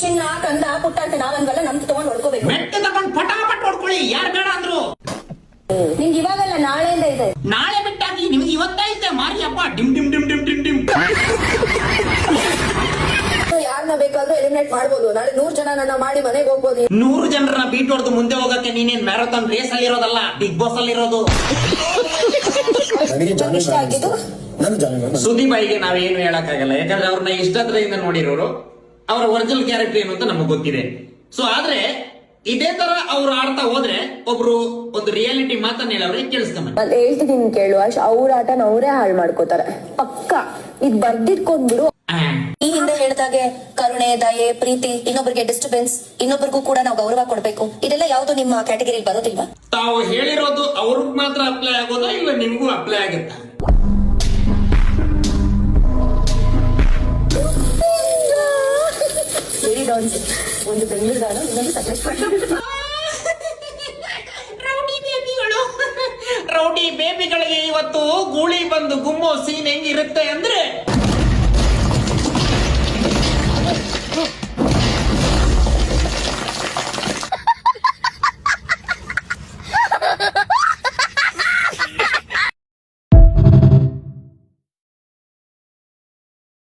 ಚಿನ್ನ ಕಂದ ಪುಟ್ಟ ಅಂತ ನಾವನ್ವಲ್ಲ ನಮ್ದು ತಗೊಂಡ್ ಹೊಡ್ಕೋಬೇಕು. ಮೆಟ್ಟು ತಗೊಂಡ್ ಪಟಾಪಟ್ ಹೊಡ್ಕೊಳ್ಳಿ, ಯಾರು ಬೇಡ ಅಂದ್ರು. ನಿಮ್ಗೆ ಇವಾಗಲ್ಲ ನಾಳೆಯಿಂದ ಇದೆ. ನಾಳೆ ಬಿಟ್ಟಾಗಿ ನಿಮ್ಗೆ ಇವತ್ತೈತೆ ಮಾರಿ ಹಬ್ಬ. Dim dim dim dim dim dim. ಯಾರನ್ನ ಬೇಕಾದ್ರೂ ಎಲಿಮಿನೇಟ್ ಮಾಡ್ಬೋದು. ನಾಳೆ 100 ಜನ ಮಾಡಿ ಮನೆಗೆ ಹೋಗ್ಬೋದು. 100 ಜನರನ್ನ ಬೀಟ್ ಹೊಡೆದು ಮುಂದೆ ಹೋಗಕ್ಕೆ ನೀನೇನ್ ಮ್ಯಾರಥಾನ್ ರೇಸ್ ಅಲ್ಲಿ ಇರೋದಲ್ಲ, ಬಿಗ್ ಬಾಸ್ ಅಲ್ಲಿ ಇರೋದು. ಇಷ್ಟ ಆಗಿದ್ದು ಸುದೀಪ್ ಬಾಯಿಗೆ ನಾವೇನು ಹೇಳಕ್ಕಾಗಲ್ಲ, ಯಾಕಂದ್ರೆ ಅವ್ರನ್ನ ಇಷ್ಟದ್ರಿಂದ ನೋಡಿರೋರು. ಅವರ ಒರಿಜಿನಲ್ ಕ್ಯಾರೆಕ್ಟರ್ ಏನು ಅಂತ ನಮಗ್ ಗೊತ್ತಿದೆ. ಸೊ ಆದ್ರೆ ಇದೇ ತರ ಅವ್ರು ಆಡ್ತಾ ಹೋದ್ರೆ ಒಬ್ರು ಒಂದು ರಿಯಾಲಿಟಿ ಮಾತನ್ನ ಹೇಳವ್ರೆ, ಕೇಳಿಸ್ಕೊಂಬ. ನಾನು ಹೇಳ್ತಿದ್ದೀನಿ ಕೇಳು ಅಶ್, ಅವ್ರ ಆಟನ ಅವರೇ ಹಾಳು ಮಾಡ್ಕೋತಾರೆ ಪಕ್ಕ. ಇದ್ ಬರ್ದಿಟ್ಕೊಂಡ್ಬಿಡು. ಈ ಹಿಂದೆ ಹೇಳ್ದಾಗೆ ಕರುಣೆ, ದಯೆ, ಪ್ರೀತಿ, ಇನ್ನೊಬ್ಬರಿಗೆ ಡಿಸ್ಟರ್ಬೆನ್ಸ್, ಇನ್ನೊಬ್ಬರಿಗೂ ಕೂಡ ನಾವು ಗೌರವ ಕೊಡ್ಬೇಕು, ಇದೆಲ್ಲ ಯಾವ್ದು ನಿಮ್ಮ ಕ್ಯಾಟಗರಿ ಬರೋದಿಲ್ವಾ? ತಾವು ಹೇಳಿರೋದು ಅವ್ರಿಗೆ ಮಾತ್ರ ಅಪ್ಲೈ ಆಗೋದಾ ಇಲ್ಲ ನಿಮಗೂ ಅಪ್ಲೈ ಆಗುತ್ತಾ? ಒಂದು ಬೆಂಗಳೂರು ರೌಡಿ ಬೇಬಿಗಳಿಗೆ ಇವತ್ತು ಗೂಳಿ ಬಂದು ಗುಮ್ಮೋ ಸೀನ್ ಹೆಂಗಿರುತ್ತೆ ಅಂದ್ರೆ